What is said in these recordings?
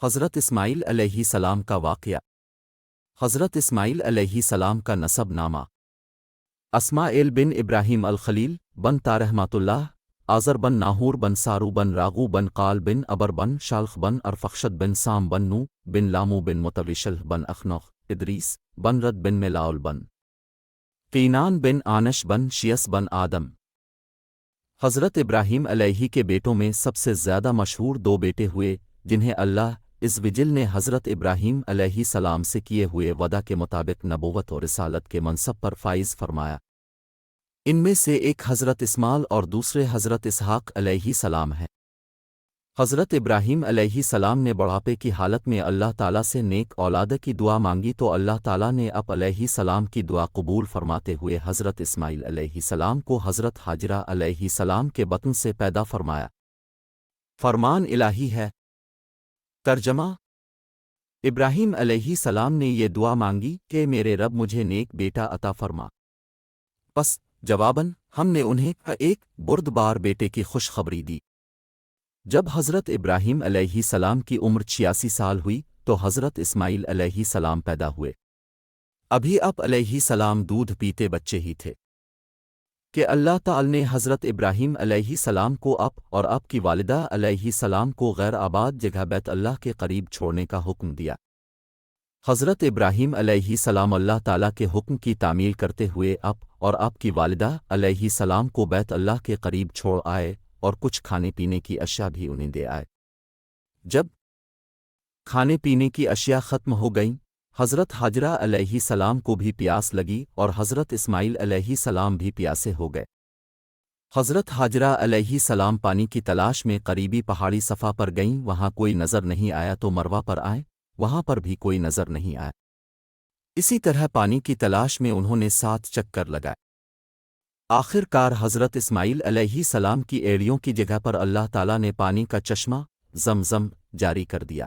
حضرت اسماعیل علیہ السلام کا واقعہ۔ حضرت اسماعیل علیہ السلام کا نسب نامہ۔ اسماعیل بن ابراہیم الخلیل بن تارحمۃ اللہ آزر بن ناہور بن سارو بن راغو بن قال بن ابر بن شالخ بن ارفخشد بن سام بن نو بن لامو بن متوشل بن اخنوخ ادریس بن رد بن ملاول بن قینان بن آنش بن شیس بن آدم۔ حضرت ابراہیم علیہ کے بیٹوں میں سب سے زیادہ مشہور دو بیٹے ہوئے جنہیں اللہ عز وجل نے حضرت ابراہیم علیہ السلام سے کیے ہوئے وعدہ کے مطابق نبوت اور رسالت کے منصب پر فائز فرمایا۔ ان میں سے ایک حضرت اسماعیل اور دوسرے حضرت اسحاق علیہ السلام ہیں۔ حضرت ابراہیم علیہ السلام نے بڑھاپے کی حالت میں اللہ تعالیٰ سے نیک اولاد کی دعا مانگی تو اللہ تعالیٰ نے اب علیہ السلام کی دعا قبول فرماتے ہوئے حضرت اسماعیل علیہ السلام کو حضرت ہاجرہ علیہ السلام کے بطن سے پیدا فرمایا۔ فرمان الہی ہے۔ ترجمہ: ابراہیم علیہ السلام نے یہ دعا مانگی کہ میرے رب مجھے نیک بیٹا عطا فرما۔ پس جواباً ہم نے انہیں ایک بردبار بیٹے کی خوشخبری دی۔ جب حضرت ابراہیم علیہ السلام کی عمر 86 سال ہوئی تو حضرت اسماعیل علیہ السلام پیدا ہوئے۔ ابھی اب علیہ السلام دودھ پیتے بچے ہی تھے کہ اللہ تعالی نے حضرت ابراہیم علیہ السلام کو اب اور اب کی والدہ علیہ السلام کو غیر آباد جگہ بیت اللہ کے قریب چھوڑنے کا حکم دیا۔ حضرت ابراہیم علیہ السلام اللہ تعالیٰ کے حکم کی تعمیل کرتے ہوئے اب اور اب کی والدہ علیہ السلام کو بیت اللہ کے قریب چھوڑ آئے اور کچھ کھانے پینے کی اشیاء بھی انہیں دے آئے۔ جب کھانے پینے کی اشیاء ختم ہو گئیں، حضرت ہاجرہ علیہ السلام کو بھی پیاس لگی اور حضرت اسماعیل علیہ السلام بھی پیاسے ہو گئے۔ حضرت ہاجرہ علیہ السلام پانی کی تلاش میں قریبی پہاڑی صفا پر گئیں، وہاں کوئی نظر نہیں آیا تو مروہ پر آئیں، وہاں پر بھی کوئی نظر نہیں آیا۔ اسی طرح پانی کی تلاش میں انہوں نے 7 چکر لگائے۔ آخر کار حضرت اسماعیل علیہ السلام کی ایڑیوں کی جگہ پر اللہ تعالیٰ نے پانی کا چشمہ زمزم جاری کر دیا۔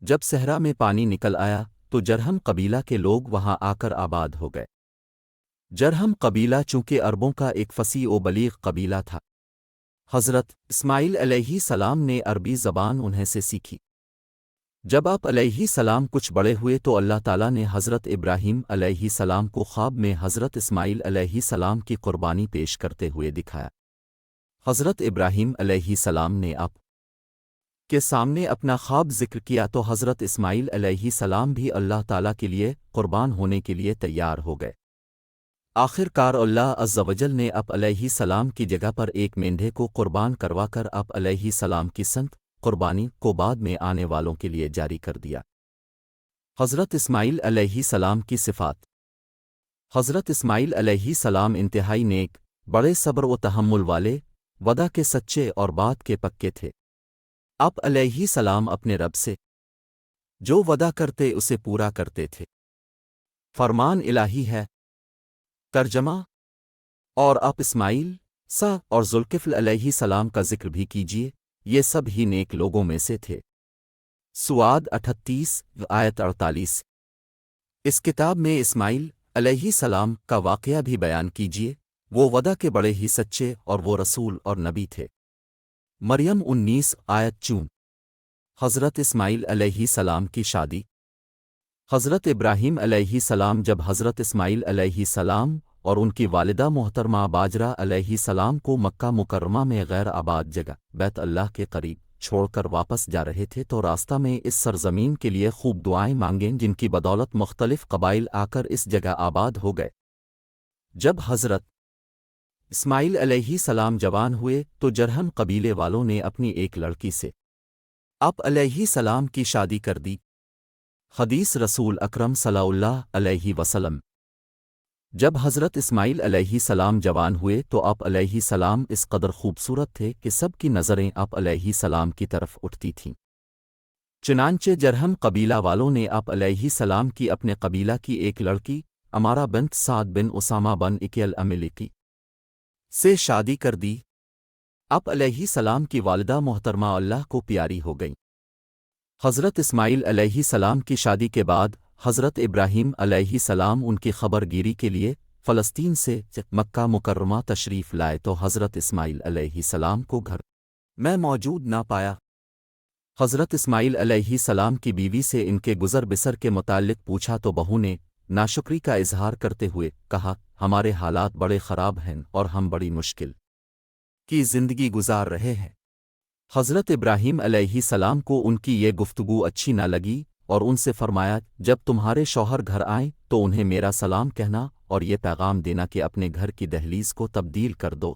جب صحرا میں پانی نکل آیا تو جرہم قبیلہ کے لوگ وہاں آ کر آباد ہو گئے۔ جرہم قبیلہ چونکہ عربوں کا ایک فصیح و بلیغ قبیلہ تھا، حضرت اسماعیل علیہ السلام نے عربی زبان انہیں سے سیکھی۔ جب آپ علیہ السلام کچھ بڑے ہوئے تو اللہ تعالیٰ نے حضرت ابراہیم علیہ السلام کو خواب میں حضرت اسماعیل علیہ السلام کی قربانی پیش کرتے ہوئے دکھایا۔ حضرت ابراہیم علیہ السلام نے آپ کے سامنے اپنا خواب ذکر کیا تو حضرت اسماعیل علیہ السلام بھی اللہ تعالیٰ کے لیے قربان ہونے کے لیے تیار ہو گئے۔ آخر کار اللہ عز و جل نے آپ علیہ السلام کی جگہ پر ایک مینڈھے کو قربان کروا کر آپ علیہ السلام کی سنت قربانی کو بعد میں آنے والوں کے لیے جاری کر دیا۔ حضرت اسماعیل علیہ السلام کی صفات۔ حضرت اسماعیل علیہ السلام انتہائی نیک، بڑے صبر و تحمل والے، وعدہ کے سچے اور بات کے پکے تھے۔ آپ علیہ السلام اپنے رب سے جو وعدہ کرتے اسے پورا کرتے تھے۔ فرمان الہی ہے۔ ترجمہ: اور آپ اسماعیل سا اور ذوالکفل علیہ السلام کا ذکر بھی کیجیے، یہ سب ہی نیک لوگوں میں سے تھے۔ سواد 38 آیت 48۔ اس کتاب میں اسماعیل علیہ السلام کا واقعہ بھی بیان کیجیے، وہ وعدہ کے بڑے ہی سچے اور وہ رسول اور نبی تھے۔ مریم 19 آیت 54۔ حضرت اسماعیل علیہ السلام کی شادی۔ حضرت ابراہیم علیہ السلام جب حضرت اسماعیل علیہ السلام اور ان کی والدہ محترمہ باجرہ علیہ السلام کو مکہ مکرمہ میں غیر آباد جگہ بیت اللہ کے قریب چھوڑ کر واپس جا رہے تھے تو راستہ میں اس سرزمین کے لیے خوب دعائیں مانگیں جن کی بدولت مختلف قبائل آ کر اس جگہ آباد ہو گئے۔ جب حضرت اسماعیل علیہ السلام جوان ہوئے تو جرہم قبیلے والوں نے اپنی ایک لڑکی سے آپ علیہ السلام کی شادی کر دی۔ حدیث رسول اکرم صلی اللہ علیہ وسلم۔ جب حضرت اسماعیل علیہ السلام جوان ہوئے تو آپ علیہ السلام اس قدر خوبصورت تھے کہ سب کی نظریں آپ علیہ السلام کی طرف اٹھتی تھیں۔ چنانچہ جرہم قبیلہ والوں نے آپ علیہ السلام کی اپنے قبیلہ کی ایک لڑکی امارہ بنت سعد بن اسامہ بن اکیل املکی سے شادی کر دی۔ آپ علیہ السلام کی والدہ محترمہ اللہ کو پیاری ہو گئیں۔ حضرت اسماعیل علیہ السلام کی شادی کے بعد حضرت ابراہیم علیہ السلام ان کی خبر گیری کے لیے فلسطین سے مکہ مکرمہ تشریف لائے تو حضرت اسماعیل علیہ السلام کو گھر میں موجود نہ پایا۔ حضرت اسماعیل علیہ السلام کی بیوی سے ان کے گزر بسر کے متعلق پوچھا تو بہو نے ناشکری کا اظہار کرتے ہوئے کہا، ہمارے حالات بڑے خراب ہیں اور ہم بڑی مشکل کی زندگی گزار رہے ہیں۔ حضرت ابراہیم علیہ السلام کو ان کی یہ گفتگو اچھی نہ لگی اور ان سے فرمایا، جب تمہارے شوہر گھر آئیں تو انہیں میرا سلام کہنا اور یہ پیغام دینا کہ اپنے گھر کی دہلیز کو تبدیل کر دو۔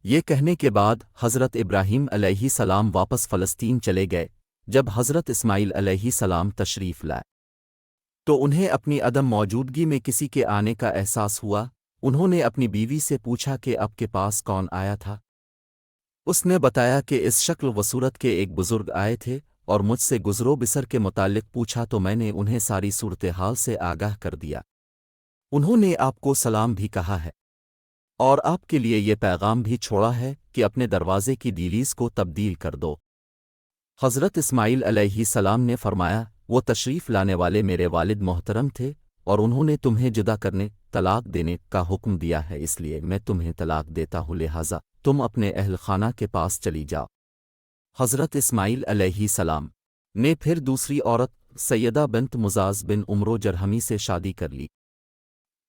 یہ کہنے کے بعد حضرت ابراہیم علیہ السلام واپس فلسطین چلے گئے۔ جب حضرت اسماعیل علیہ السلام تشریف لائے تو انہیں اپنی عدم موجودگی میں کسی کے آنے کا احساس ہوا۔ انہوں نے اپنی بیوی سے پوچھا کہ اب کے پاس کون آیا تھا؟ اس نے بتایا کہ اس شکل و صورت کے ایک بزرگ آئے تھے اور مجھ سے گزرو بسر کے متعلق پوچھا تو میں نے انہیں ساری صورتحال سے آگاہ کر دیا۔ انہوں نے آپ کو سلام بھی کہا ہے اور آپ کے لیے یہ پیغام بھی چھوڑا ہے کہ اپنے دروازے کی دیلیز کو تبدیل کر دو۔ حضرت اسماعیل علیہ السلام نے فرمایا، وہ تشریف لانے والے میرے والد محترم تھے اور انہوں نے تمہیں جدا کرنے، طلاق دینے کا حکم دیا ہے، اس لیے میں تمہیں طلاق دیتا ہوں، لہٰذا تم اپنے اہل خانہ کے پاس چلی جاؤ۔ حضرت اسماعیل علیہ السلام نے پھر دوسری عورت سیدہ بنت مزاز بن عمرو جرہمی سے شادی کر لی۔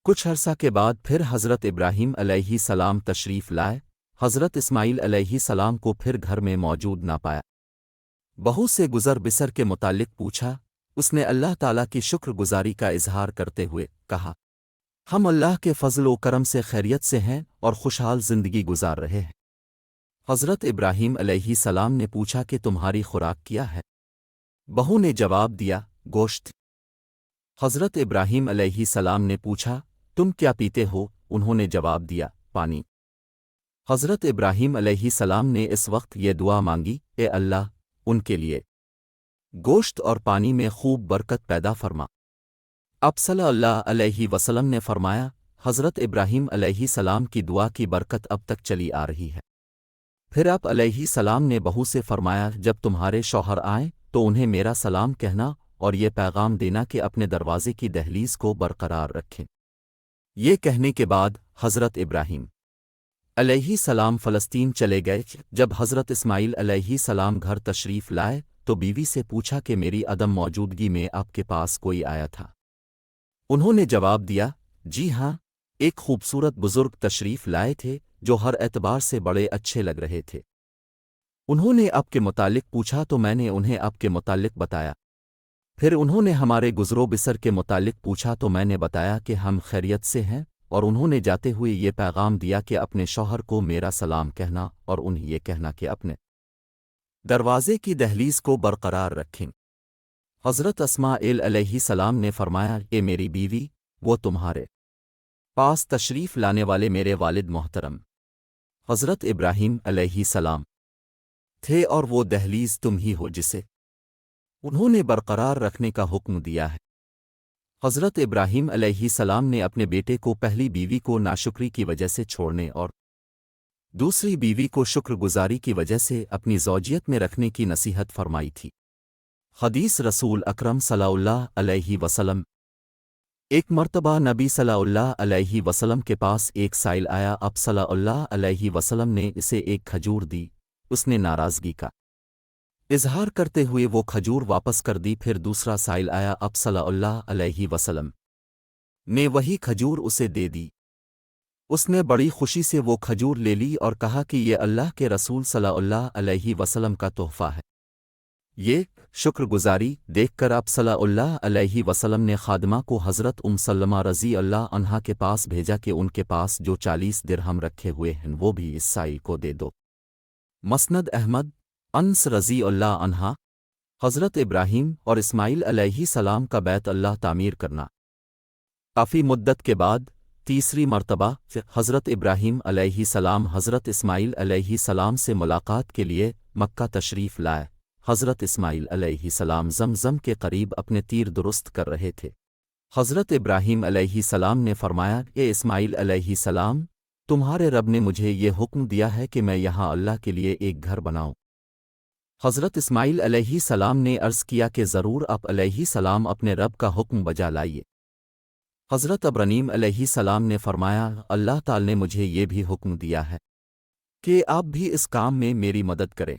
کچھ عرصہ کے بعد پھر حضرت ابراہیم علیہ السلام تشریف لائے۔ حضرت اسماعیل علیہ السلام کو پھر گھر میں موجود نہ پایا۔ بہو سے گزر بسر کے متعلق پوچھا۔ اس نے اللہ تعالیٰ کی شکر گزاری کا اظہار کرتے ہوئے کہا، ہم اللہ کے فضل و کرم سے خیریت سے ہیں اور خوشحال زندگی گزار رہے ہیں۔ حضرت ابراہیم علیہ السلام نے پوچھا کہ تمہاری خوراک کیا ہے؟ بہو نے جواب دیا، گوشت۔ حضرت ابراہیم علیہ السلام نے پوچھا، تم کیا پیتے ہو؟ انہوں نے جواب دیا، پانی۔ حضرت ابراہیم علیہ السلام نے اس وقت یہ دعا مانگی، اے اللہ، ان کے لیے گوشت اور پانی میں خوب برکت پیدا فرما۔ اب صلی اللہ علیہ وسلم نے فرمایا، حضرت ابراہیم علیہ السلام کی دعا کی برکت اب تک چلی آ رہی ہے۔ پھر آپ علیہ السلام نے بہو سے فرمایا، جب تمہارے شوہر آئیں تو انہیں میرا سلام کہنا اور یہ پیغام دینا کہ اپنے دروازے کی دہلیز کو برقرار رکھیں۔ یہ کہنے کے بعد حضرت ابراہیم علیہ السلام فلسطین چلے گئے۔ جب حضرت اسماعیل علیہ السلام گھر تشریف لائے تو بیوی سے پوچھا کہ میری عدم موجودگی میں آپ کے پاس کوئی آیا تھا؟ انہوں نے جواب دیا، جی ہاں، ایک خوبصورت بزرگ تشریف لائے تھے جو ہر اعتبار سے بڑے اچھے لگ رہے تھے۔ انہوں نے آپ کے متعلق پوچھا تو میں نے انہیں آپ کے متعلق بتایا۔ پھر انہوں نے ہمارے گزرو بسر کے متعلق پوچھا تو میں نے بتایا کہ ہم خیریت سے ہیں، اور انہوں نے جاتے ہوئے یہ پیغام دیا کہ اپنے شوہر کو میرا سلام کہنا اور انہیں یہ کہنا کہ اپنے دروازے کی دہلیز کو برقرار رکھیں۔ حضرت اسماعیل علیہ السلام نے فرمایا، اے میری بیوی، وہ تمہارے پاس تشریف لانے والے میرے والد محترم حضرت ابراہیم علیہ السلام تھے اور وہ دہلیز تم ہی ہو جسے انہوں نے برقرار رکھنے کا حکم دیا ہے۔ حضرت ابراہیم علیہ السلام نے اپنے بیٹے کو پہلی بیوی کو ناشکری کی وجہ سے چھوڑنے اور دوسری بیوی کو شکر گزاری کی وجہ سے اپنی زوجیت میں رکھنے کی نصیحت فرمائی تھی۔ حدیث رسول اکرم صلی اللہ علیہ وسلم۔ ایک مرتبہ نبی صلی اللہ علیہ وسلم کے پاس ایک سائل آیا، اب صلی اللہ علیہ وسلم نے اسے ایک کھجور دی۔ اس نے ناراضگی کا اظہار کرتے ہوئے وہ کھجور واپس کر دی۔ پھر دوسرا سائل آیا، اب صلی اللہ علیہ وسلم نے وہی کھجور اسے دے دی۔ اس نے بڑی خوشی سے وہ کھجور لے لی اور کہا کہ یہ اللہ کے رسول صلی اللہ علیہ وسلم کا تحفہ ہے۔ یہ شکر گزاری دیکھ کر اب صلی اللہ علیہ وسلم نے خادمہ کو حضرت سلمہ رضی اللہ عنہا کے پاس بھیجا کہ ان کے پاس جو 40 درہم رکھے ہوئے ہیں وہ بھی اس سائل کو دے دو۔ مسند احمد۔ انس رضی اللہ عنہا۔ حضرت ابراہیم اور اسماعیل علیہ السلام کا بیت اللہ تعمیر کرنا۔ کافی مدت کے بعد تیسری مرتبہ حضرت ابراہیم علیہ السلام حضرت اسماعیل علیہ السلام سے ملاقات کے لیے مکہ تشریف لائے۔ حضرت اسماعیل علیہ السلام زمزم کے قریب اپنے تیر درست کر رہے تھے۔ حضرت ابراہیم علیہ السلام نے فرمایا، اے اسماعیل علیہ السلام، تمہارے رب نے مجھے یہ حکم دیا ہے کہ میں یہاں اللہ کے لیے ایک گھر بناؤں۔ حضرت اسماعیل علیہ السلام نے عرض کیا کہ ضرور آپ علیہ السلام اپنے رب کا حکم بجا لائیے۔ حضرت ابراہیم علیہ السلام نے فرمایا، اللہ تعالی نے مجھے یہ بھی حکم دیا ہے کہ آپ بھی اس کام میں میری مدد کریں۔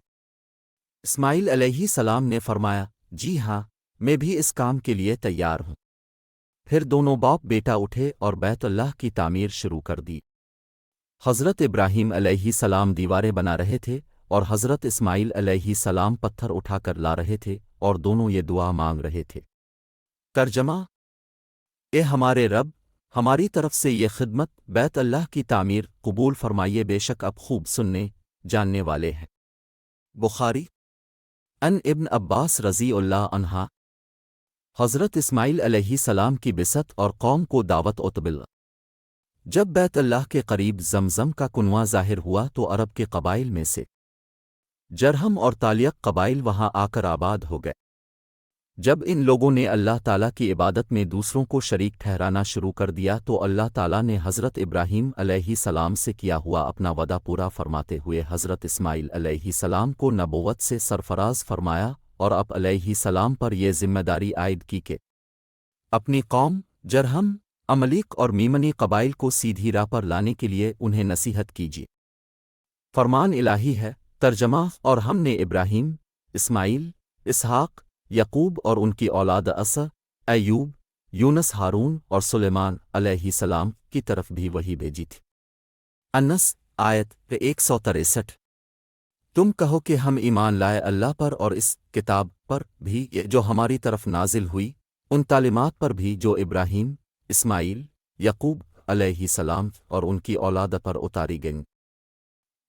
اسماعیل علیہ السلام نے فرمایا، جی ہاں، میں بھی اس کام کے لیے تیار ہوں۔ پھر دونوں باپ بیٹا اٹھے اور بیت اللہ کی تعمیر شروع کر دی۔ حضرت ابراہیم علیہ السلام دیواریں بنا رہے تھے اور حضرت اسماعیل علیہ السلام پتھر اٹھا کر لا رہے تھے اور دونوں یہ دعا مانگ رہے تھے۔ ترجمہ: اے ہمارے رب، ہماری طرف سے یہ خدمت بیت اللہ کی تعمیر قبول فرمائیے، بے شک اب خوب سننے جاننے والے ہیں۔ بخاری ان ابن عباس رضی اللہ عنہ حضرت اسماعیل علیہ السلام کی بسط اور قوم کو دعوت اتبل۔ جب بیت اللہ کے قریب زمزم کا کنواں ظاہر ہوا تو عرب کے قبائل میں سے جرہم اور تالیق قبائل وہاں آ کر آباد ہو گئے۔ جب ان لوگوں نے اللہ تعالیٰ کی عبادت میں دوسروں کو شریک ٹھہرانا شروع کر دیا تو اللہ تعالیٰ نے حضرت ابراہیم علیہ السلام سے کیا ہوا اپنا وعدہ پورا فرماتے ہوئے حضرت اسماعیل علیہ السلام کو نبوت سے سرفراز فرمایا اور اب علیہ السلام پر یہ ذمہ داری عائد کی کہ اپنی قوم جرہم، عملیق اور میمنی قبائل کو سیدھی راہ پر لانے کے لیے انہیں نصیحت کیجیے۔ فرمان الہی ہے۔ ترجمہ: اور ہم نے ابراہیم، اسماعیل، اسحاق، یعقوب اور ان کی اولاد عیسیٰ، ایوب، یونس، ہارون اور سلیمان علیہ السلام کی طرف بھی وحی بھیجی تھی۔ انس آیت 163۔ تم کہو کہ ہم ایمان لائے اللہ پر اور اس کتاب پر بھی جو ہماری طرف نازل ہوئی، ان تعلیمات پر بھی جو ابراہیم، اسماعیل، یعقوب علیہ السلام اور ان کی اولاد پر اتاری گئیں۔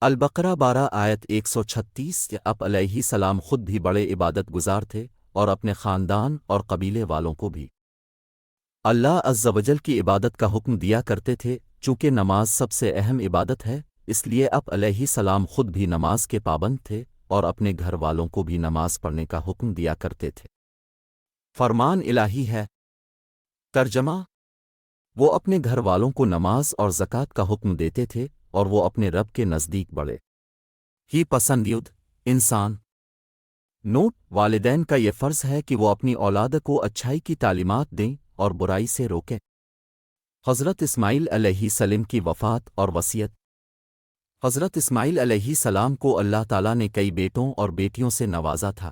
البقرہ 12 آیت 136۔ اب علیہ السلام خود بھی بڑے عبادت گزار تھے اور اپنے خاندان اور قبیلے والوں کو بھی اللہ عز و جل کی عبادت کا حکم دیا کرتے تھے۔ چونکہ نماز سب سے اہم عبادت ہے، اس لیے اب علیہ السلام خود بھی نماز کے پابند تھے اور اپنے گھر والوں کو بھی نماز پڑھنے کا حکم دیا کرتے تھے۔ فرمان الہی ہے۔ ترجمہ: وہ اپنے گھر والوں کو نماز اور زکوٰۃ کا حکم دیتے تھے اور وہ اپنے رب کے نزدیک بڑے ہی پسندید انسان۔ نوٹ: والدین کا یہ فرض ہے کہ وہ اپنی اولاد کو اچھائی کی تعلیمات دیں اور برائی سے روکیں۔ حضرت اسماعیل علیہ السلام کی وفات اور وصیت۔ حضرت اسماعیل علیہ السلام کو اللہ تعالیٰ نے کئی بیٹوں اور بیٹیوں سے نوازا تھا۔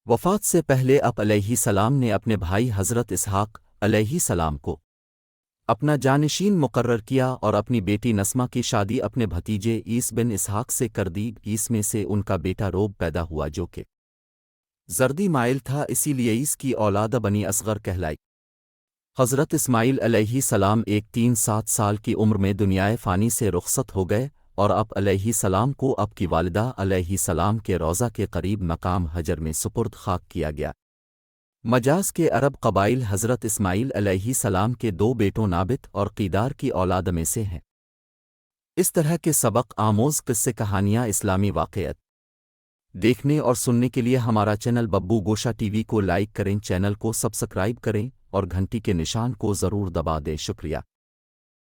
وفات سے پہلے اب علیہ السلام نے اپنے بھائی حضرت اسحاق علیہ السلام کو اپنا جانشین مقرر کیا اور اپنی بیٹی نسمہ کی شادی اپنے بھتیجے عیس بن اسحاق سے کر دی۔ عیس میں سے ان کا بیٹا روب پیدا ہوا جو کہ زردی مائل تھا، اسی لیے عیس کی اولاد بنی اصغر کہلائی۔ حضرت اسماعیل علیہ السلام 307 سال کی عمر میں دنیائے فانی سے رخصت ہو گئے اور اب علیہ السلام کو اب کی والدہ علیہ السلام کے روضہ کے قریب مقام حجر میں سپرد خاک کیا گیا۔ مجاز کے عرب قبائل حضرت اسماعیل علیہ السلام کے 2 بیٹوں نابت اور قیدار کی اولاد میں سے ہیں۔ اس طرح کے سبق آموز قصے کہانیاں اسلامی واقعات دیکھنے اور سننے کے لیے ہمارا چینل ببو گوشا ٹی وی کو لائک کریں، چینل کو سبسکرائب کریں اور گھنٹی کے نشان کو ضرور دبا دیں۔ شکریہ۔